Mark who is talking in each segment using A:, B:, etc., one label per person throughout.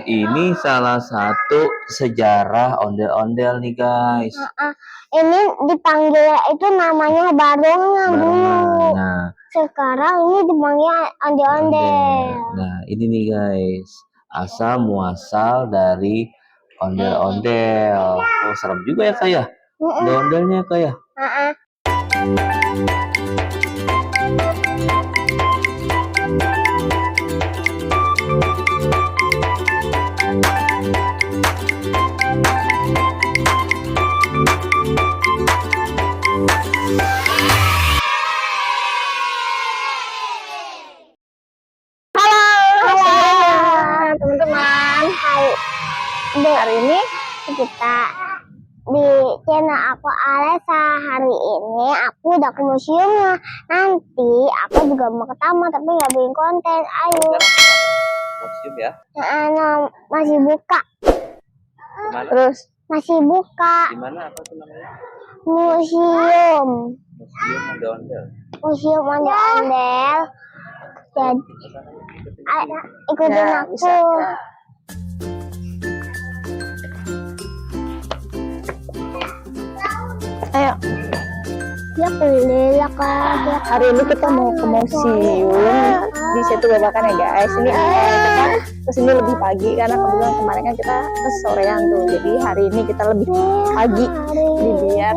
A: ini salah satu sejarah ondel-ondel nih guys.
B: Ini dipanggil itu namanya barongan dulu.
A: Nah,
B: sekarang ini dipanggil ondel-ondel.
A: Nah, ini nih guys, asal muasal dari ondel-ondel. Oh, serem juga ya kak ya? Ondel-ondelnya kak ya?
B: Teman-teman, hari ini kita di channel aku Alesa. Hari ini aku udah ke museumnya. Nanti aku juga mau ke taman tapi nggak bikin konten. Ayo.
A: Museum ya?
B: Masih buka.
A: Dimana?
B: Terus masih buka.
A: Gimana apa tuh namanya?
B: Museum.
A: Museum ondel-ondel.
B: Museum ondel-ondel. Jadi ikutin
C: ya,
B: aku.
C: Bisa, ya. Ayo.
B: Ya beli lah kak.
C: Hari ini kita mau ke museum di situ Babakan ya guys. Ini kita kesini lebih pagi karena kebetulan kemarin kan kita kesorean tuh. Jadi hari ini kita lebih pagi biar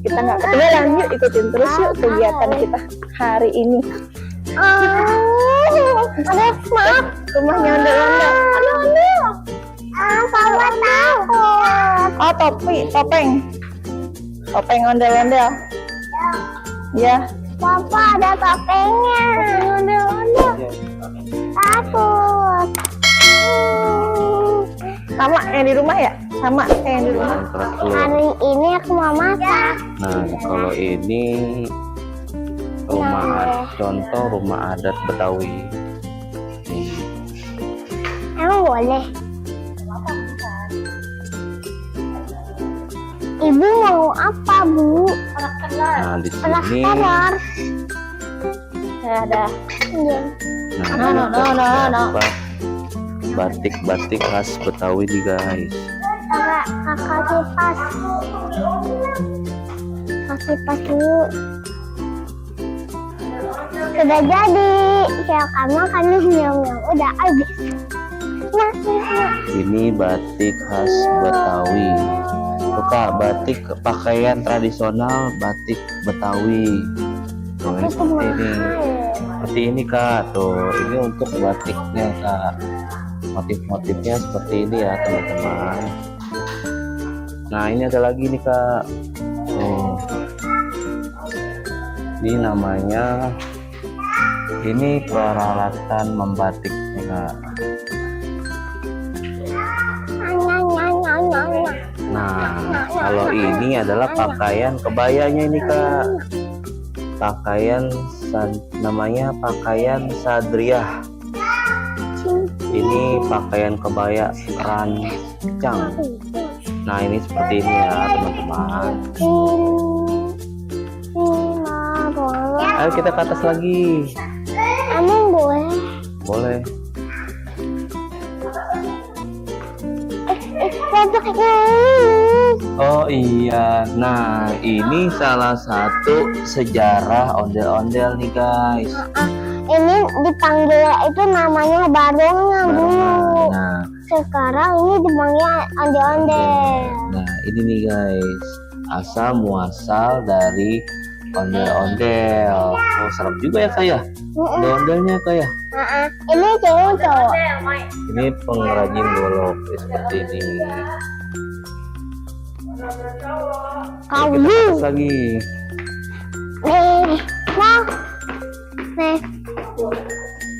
C: kita nggak ketinggalan. Yuk ikutin terus yuk kegiatan kita hari ini.
B: Aduh, maaf.
C: Rumahnya ondel-ondel.
B: Aduh. Papa takut.
C: Oh topeng ondel-ondel. Ya.
B: Papa ada topengnya. Ondel-ondel. Takut.
C: Sama yang di rumah ya? Sama kayak yang di rumah.
B: Hari ini aku mau masak.
A: Nah, kalau ini contoh rumah adat Betawi.
B: Emang boleh? Ibu mau apa, Bu?
A: Nah, di sini
C: Ya ada.
B: Iya.
C: No.
A: Batik khas Betawi nih guys.
B: Kakak kipas. Kakak kipas dulu. Sudah jadi. Silakan makan yang udah habis.
A: Ini batik khas Betawi. Tuh kak, batik pakaian tradisional batik Betawi. Tuh, ini seperti ini kak. Tuh, ini untuk batiknya kak. Motif-motifnya seperti ini ya teman-teman. Nah, ini ada lagi nih kak. Tuh. Ini namanya, ini peralatan membatiknya kak. Nah, kalau ini adalah pakaian kebayanya ini kak. Namanya pakaian sadriah. Ini pakaian kebaya rancang. Nah, ini seperti ini ya teman-teman. Ayo kita ke atas lagi.
B: Emang boleh?
A: Boleh. Oh iya, nah ini salah satu sejarah ondel-ondel nih guys.
B: Ini dipanggil itu namanya barongan dulu.
A: Nah,
B: sekarang ini dipanggil ondel-ondel.
A: Nah, ini nih guys, asal muasal dari ondel-ondel. Oh, serem juga ya kak ya? Ondel-ondelnya kak ya?
B: Ini cewek cowok.
A: Ini pengrajin golok seperti ini. Ayo kita ke atas lagi.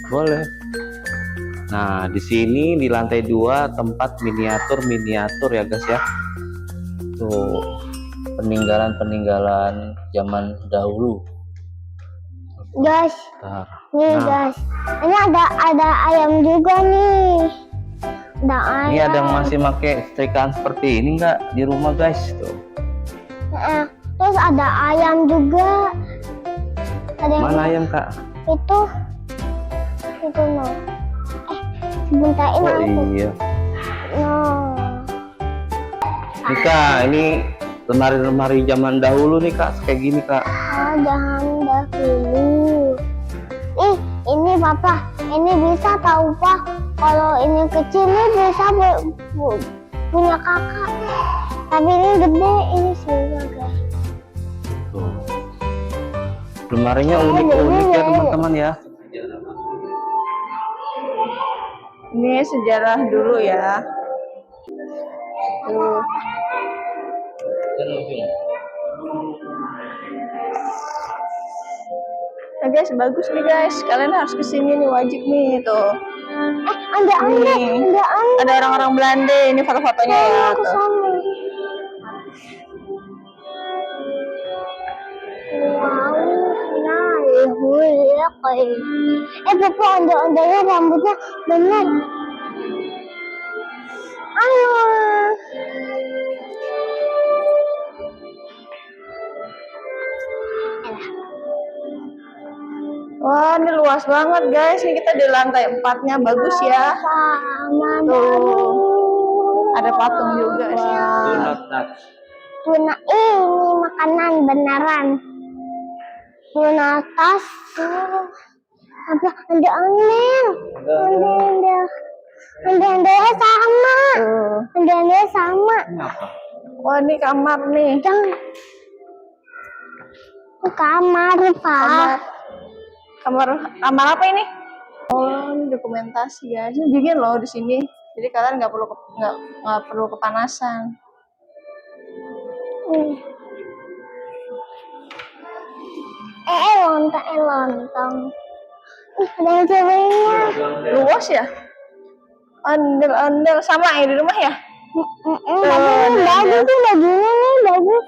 A: Boleh. Nah, di sini di lantai 2 tempat miniatur ya guys ya. Tuh, peninggalan zaman dahulu.
B: Guys, nih
A: Nah,
B: guys, ini ada ayam juga nih. Ada ayam.
A: ini ada yang masih pakai setrikaan seperti ini enggak di rumah guys tuh.
B: Terus ada ayam juga. Ada yang
A: Mana ayam kak?
B: itu no. Sebentar ini
A: Oh
B: aku.
A: iya. Nih Kak, ini lemari-lemari zaman dahulu nih Kak, kayak gini Kak.
B: Ah, jangan dahulu. Ih, ini papa, ini bisa tahu pak. Kalau ini kecil ini bisa punya kakak. Tapi ini gede, ini silver guys.
A: Tuh. Lemarinya unik-unik ya teman-teman ya.
C: Ini sejarah dulu ya. Tuh. Nah guys, bagus nih guys. Kalian harus kesini nih, wajib nih tuh.
B: Ada
C: Nih, ada orang-orang Belanda. Ini foto-fotonya ya.
B: ke
C: Tuh.
B: sana. Wow, nah, ya kayak. Papa ondel-ondelnya rambutnya bener. Ayo.
C: Wah, ini luas banget guys. Ini kita di lantai 4-nya, bagus ya.
B: Sama
C: Tuh. Ada patung juga sih.
B: tuna ini makanan beneran. Tuna tas. Ada ondel. Ondel-ondelnya sama.
C: Tuh.
B: Ondel-ondelnya sama.
A: Ini apa?
C: Wah, ini kamar nih.
B: Jangan. Ini kamar, Pak.
C: Kamar apa ini? Oh, ini dokumentasi ya. Ini dingin loh di sini. Jadi kalian nggak perlu kepanasan.
B: Lontong. Ada yang ceweknya.
C: Luas ya? Ondel-ondel sama ya di rumah ya?
B: Bagus tuh bajunya nih, bagus.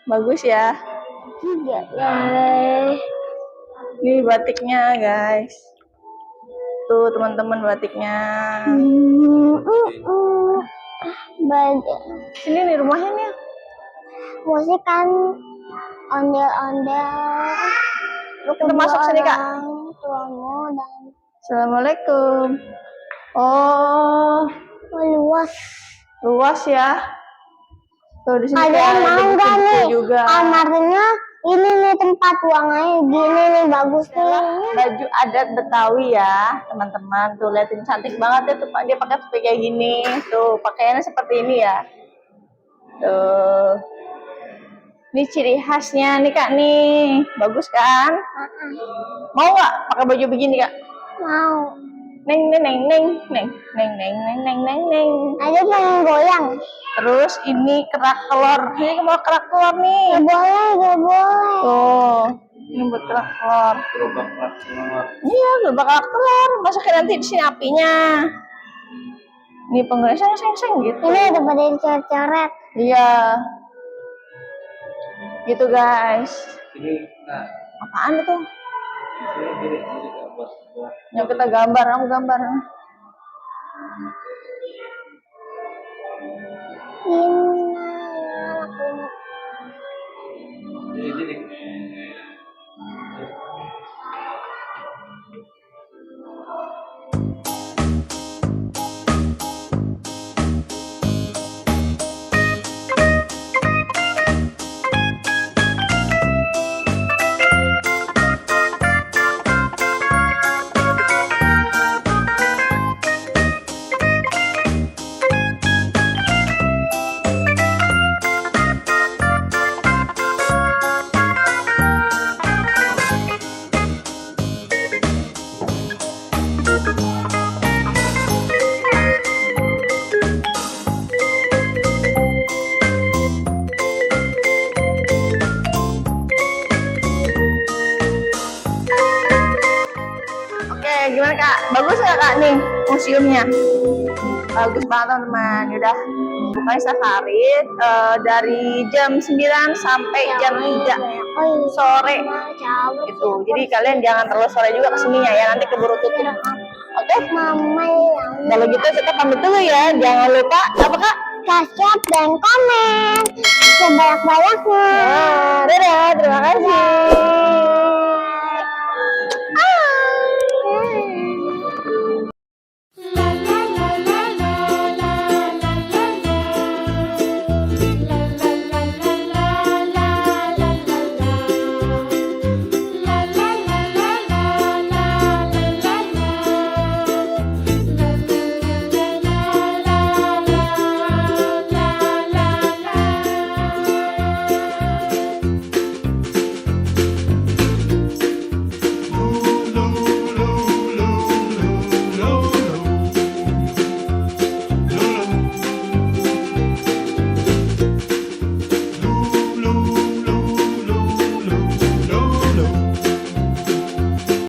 C: Bagus ya.
B: Iya,
C: Ini batiknya guys. Tuh teman-teman batiknya.
B: Baju.
C: Sini nih rumahnya nih.
B: Musik kan ondel-ondel.
C: Kita masuk sini kak.
B: Tuamu dan
C: Assalamualaikum. Oh,
B: luas.
C: luas ya. Tuh di sini
B: Ada
C: kayak
B: yang mau
C: buku-buku
B: nggak nih?
C: juga.
B: Kamarnya ini nih tempat buangannya gini nih, bagus nih.
C: Baju adat Betawi ya teman-teman. Tuh liatin, cantik banget ya tuh Pak. Dia pakai topi kayak gini. Tuh pakaiannya seperti ini ya. Tuh. Ini ciri khasnya nih kak nih. Bagus kan? Mau nggak pakai baju begini kak?
B: Mau.
C: Neng neng neng neng neng neng neng neng neng neng neng.
B: Ada pengen goyang.
C: Terus ini kerak telur. Ini mau kerak telur nih.
B: Gak boleh, gak boleh.
C: Tuh. Ini buat kerak telur. Iya, gerobak kerak telur. Masukin nanti di sini apinya. Ini pengguna seng gitu.
B: Ini udah pada dicoret-coret.
C: Iya. Gitu guys.
A: Ini Kak.
C: Apaan itu?
A: Ini buat
C: Yang kita gambar, aku gambar. Gimana kak? Bagus nggak kak nih museumnya? Bagus banget teman-teman. Udah bukanya safari dari jam 9 sampai jam 3 sore gitu. Jadi kalian jangan terlalu sore juga kesininya ya, nanti keburu tutup. Oke?
B: Mama yang
C: Kalau gitu kita pamit dulu ya. Jangan lupa apa kak?
B: subscribe dan komen sebanyak-banyaknya.
C: Dadah, terima kasih.